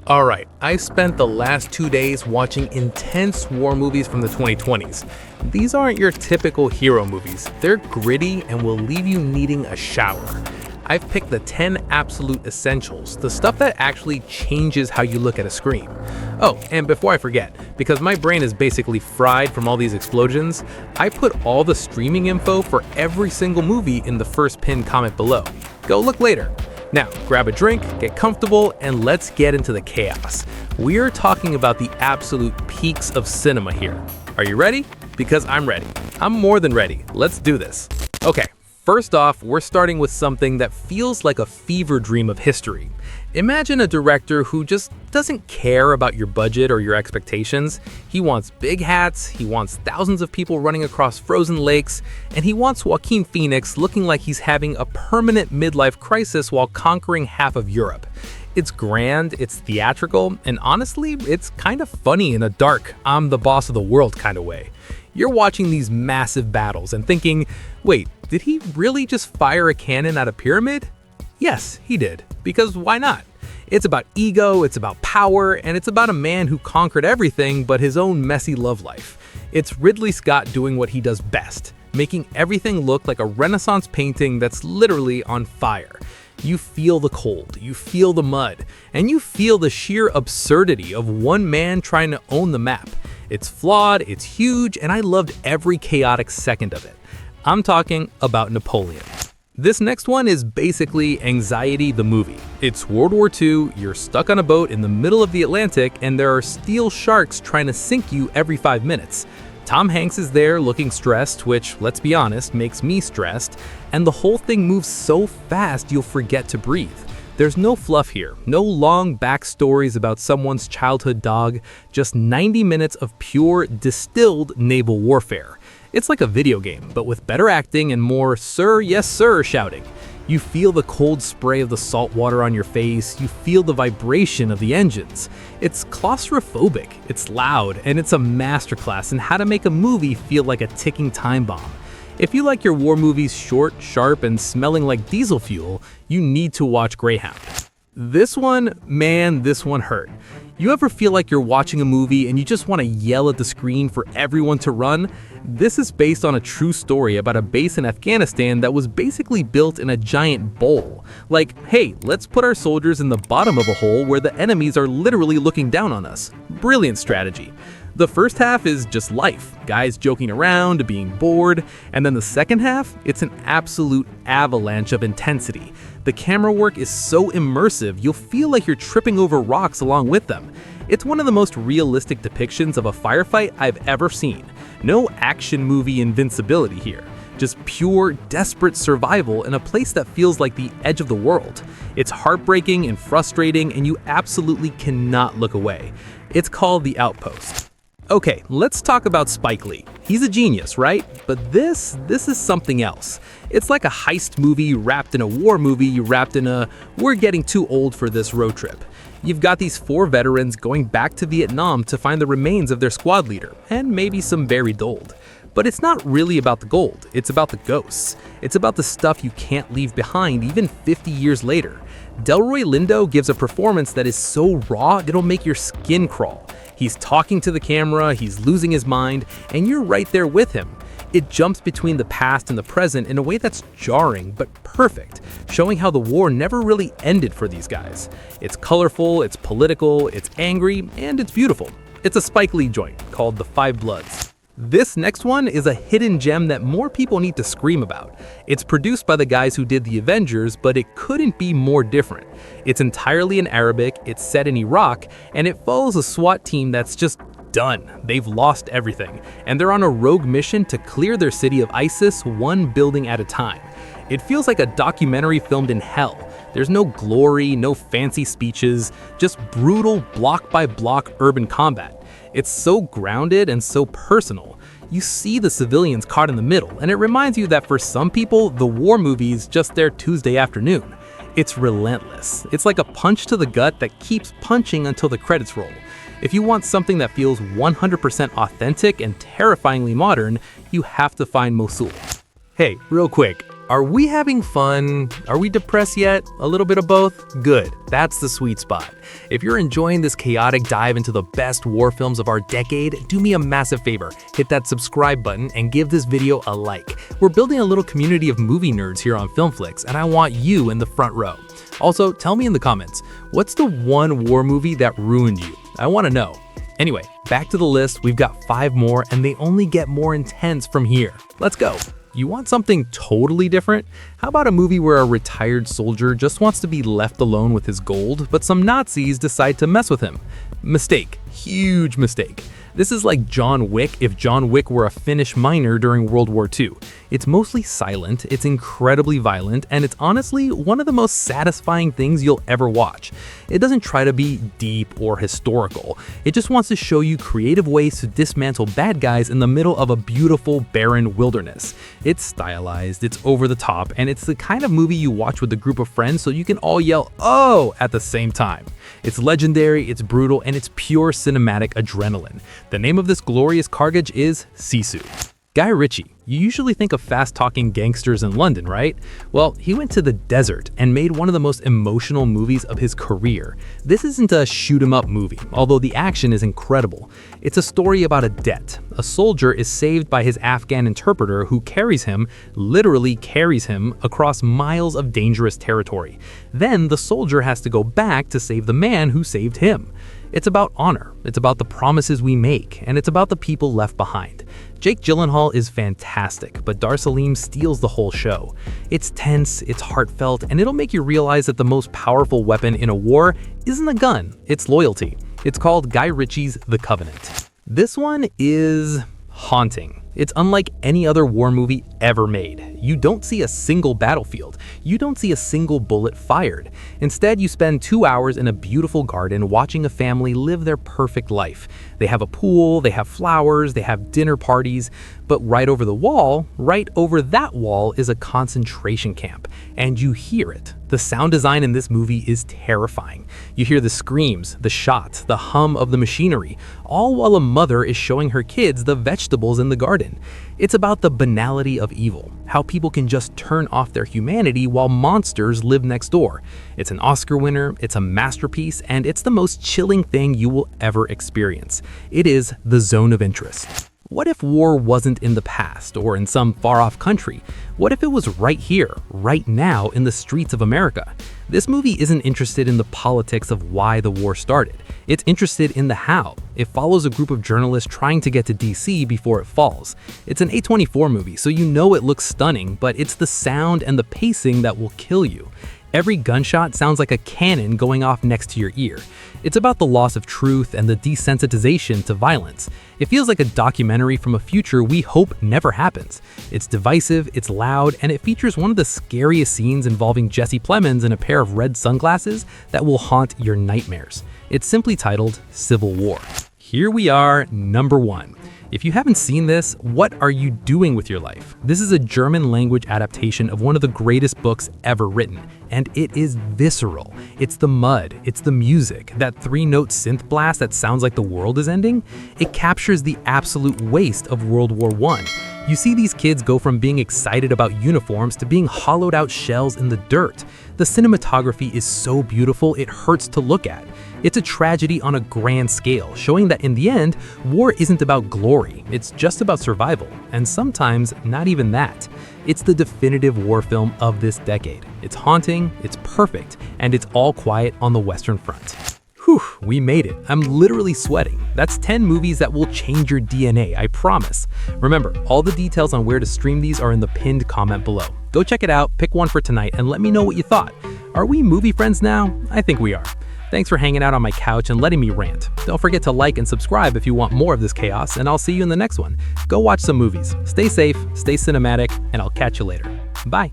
Alright, I spent the last 2 days watching intense war movies from the 2020s. These aren't your typical hero movies. They're gritty and will leave you needing a shower. I've picked the 10 absolute essentials, the stuff that actually changes how you look at a screen. Oh, and before I forget, because my brain is basically fried from all these explosions, I put all the streaming info for every single movie in the first pinned comment below. Go look later. Now, grab a drink, get comfortable, and let's get into the chaos. We're talking about the absolute peaks of cinema here. Are you ready? Because I'm ready. I'm more than ready. Let's do this. Okay, first off, we're starting with something that feels like a fever dream of history. Imagine a director who just doesn't care about your budget or your expectations. He wants big hats, he wants thousands of people running across frozen lakes, and he wants Joaquin Phoenix looking like he's having a permanent midlife crisis while conquering half of Europe. It's grand, it's theatrical, and honestly, it's kind of funny in a dark, I'm the boss of the world kind of way. You're watching these massive battles and thinking, wait, did he really just fire a cannon at a pyramid? Yes, he did, because why not? It's about ego, it's about power, and it's about a man who conquered everything but his own messy love life. It's Ridley Scott doing what he does best, making everything look like a Renaissance painting that's literally on fire. You feel the cold, you feel the mud, and you feel the sheer absurdity of one man trying to own the map. It's flawed, it's huge, and I loved every chaotic second of it. I'm talking about Napoleon. This next one is basically Anxiety the movie. It's World War II, you're stuck on a boat in the middle of the Atlantic, and there are steel sharks trying to sink you every 5 minutes. Tom Hanks is there looking stressed, which, let's be honest, makes me stressed, and the whole thing moves so fast you'll forget to breathe. There's no fluff here, no long backstories about someone's childhood dog, just 90 minutes of pure, distilled naval warfare. It's like a video game, but with better acting and more "sir, yes sir" shouting. You feel the cold spray of the salt water on your face, you feel the vibration of the engines. It's claustrophobic, it's loud, and it's a masterclass in how to make a movie feel like a ticking time bomb. If you like your war movies short, sharp, and smelling like diesel fuel, you need to watch Greyhound. This one hurt. You ever feel like you're watching a movie and you just want to yell at the screen for everyone to run? This is based on a true story about a base in Afghanistan that was basically built in a giant bowl. Like, hey, let's put our soldiers in the bottom of a hole where the enemies are literally looking down on us. Brilliant strategy. The first half is just life, guys joking around, being bored, and then the second half, it's an absolute avalanche of intensity. The camera work is so immersive, you'll feel like you're tripping over rocks along with them. It's one of the most realistic depictions of a firefight I've ever seen. No action movie invincibility here. Just pure, desperate survival in a place that feels like the edge of the world. It's heartbreaking and frustrating, and you absolutely cannot look away. It's called The Outpost. Okay, let's talk about Spike Lee. He's a genius, right? But this is something else. It's like a heist movie wrapped in a war movie wrapped in a "we're getting too old for this" road trip. You've got these 4 veterans going back to Vietnam to find the remains of their squad leader, and maybe some buried gold. But it's not really about the gold, it's about the ghosts. It's about the stuff you can't leave behind even 50 years later. Delroy Lindo gives a performance that is so raw it'll make your skin crawl. He's talking to the camera, he's losing his mind, and you're right there with him. It jumps between the past and the present in a way that's jarring but perfect, showing how the war never really ended for these guys. It's colorful, it's political, it's angry, and it's beautiful. It's a Spike Lee joint called The Five Bloods. This next one is a hidden gem that more people need to scream about. It's produced by the guys who did The Avengers, but it couldn't be more different. It's entirely in Arabic, it's set in Iraq, and it follows a SWAT team that's just done. They've lost everything, and they're on a rogue mission to clear their city of ISIS one building at a time. It feels like a documentary filmed in hell. There's no glory, no fancy speeches, just brutal block-by-block urban combat. It's so grounded and so personal. You see the civilians caught in the middle, and it reminds you that for some people, the war movie's just their Tuesday afternoon. It's relentless. It's like a punch to the gut that keeps punching until the credits roll. If you want something that feels 100% authentic and terrifyingly modern, you have to find MOSUL. Hey, real quick, Are we having fun? Are we depressed yet? A little bit of both? Good. That's the sweet spot. If you're enjoying this chaotic dive into the best war films of our decade, do me a massive favor. Hit that subscribe button and give this video a like. We're building a little community of movie nerds here on FilmFlix, and I want you in the front row. Also, tell me in the comments, what's the one war movie that ruined you? I want to know. Anyway, back to the list. We've got 5 more, and they only get more intense from here. Let's go. You want something totally different? How about a movie where a retired soldier just wants to be left alone with his gold, but some Nazis decide to mess with him? Mistake. Huge mistake. This is like John Wick if John Wick were a Finnish miner during World War II. It's mostly silent, it's incredibly violent, and it's honestly one of the most satisfying things you'll ever watch. It doesn't try to be deep or historical. It just wants to show you creative ways to dismantle bad guys in the middle of a beautiful, barren wilderness. It's stylized, it's over the top, and it's the kind of movie you watch with a group of friends so you can all yell, "Oh!" at the same time. It's legendary, it's brutal, and it's pure cinematic adrenaline. The name of this glorious carnage is SISU. Guy Ritchie. You usually think of fast-talking gangsters in London, right? Well, he went to the desert and made one of the most emotional movies of his career. This isn't a shoot-'em-up movie, although the action is incredible. It's a story about a debt. A soldier is saved by his Afghan interpreter who carries him, literally carries him, across miles of dangerous territory. Then the soldier has to go back to save the man who saved him. It's about honor, it's about the promises we make, and it's about the people left behind. Jake Gyllenhaal is fantastic, but Dar Salim steals the whole show. It's tense, it's heartfelt, and it'll make you realize that the most powerful weapon in a war isn't a gun, it's loyalty. It's called Guy Ritchie's The Covenant. This one is haunting. It's unlike any other war movie ever made. You don't see a single battlefield. You don't see a single bullet fired. Instead, you spend 2 hours in a beautiful garden watching a family live their perfect life. They have a pool, they have flowers, they have dinner parties, but right over the wall, right over that wall is a concentration camp, and you hear it. The sound design in this movie is terrifying. You hear the screams, the shots, the hum of the machinery, all while a mother is showing her kids the vegetables in the garden. It's about the banality of evil, how people can just turn off their humanity while monsters live next door. It's an Oscar winner, it's a masterpiece, and it's the most chilling thing you will ever experience. It is the zone of interest. What if war wasn't in the past or in some far-off country? What if it was right here, right now, in the streets of America? This movie isn't interested in the politics of why the war started. It's interested in the how. It follows a group of journalists trying to get to DC before it falls. It's an A24 movie, so you know it looks stunning, but it's the sound and the pacing that will kill you. Every gunshot sounds like a cannon going off next to your ear. It's about the loss of truth and the desensitization to violence. It feels like a documentary from a future we hope never happens. It's divisive, it's loud, and it features one of the scariest scenes involving Jesse Plemons in a pair of red sunglasses that will haunt your nightmares. It's simply titled Civil War. Here we are, number 1. If you haven't seen this, what are you doing with your life? This is a German language adaptation of one of the greatest books ever written, and it is visceral. It's the mud, it's the music, that 3-note synth blast that sounds like the world is ending. It captures the absolute waste of World War I. You see these kids go from being excited about uniforms to being hollowed out shells in the dirt. The cinematography is so beautiful it hurts to look at. It's a tragedy on a grand scale, showing that in the end, war isn't about glory, it's just about survival, and sometimes not even that. It's the definitive war film of this decade. It's haunting, it's perfect, and it's all quiet on the Western Front. Whew, we made it. I'm literally sweating. That's 10 movies that will change your DNA, I promise. Remember, all the details on where to stream these are in the pinned comment below. Go check it out, pick one for tonight, and let me know what you thought. Are we movie friends now? I think we are. Thanks for hanging out on my couch and letting me rant. Don't forget to like and subscribe if you want more of this chaos, and I'll see you in the next one. Go watch some movies. Stay safe, stay cinematic, and I'll catch you later. Bye.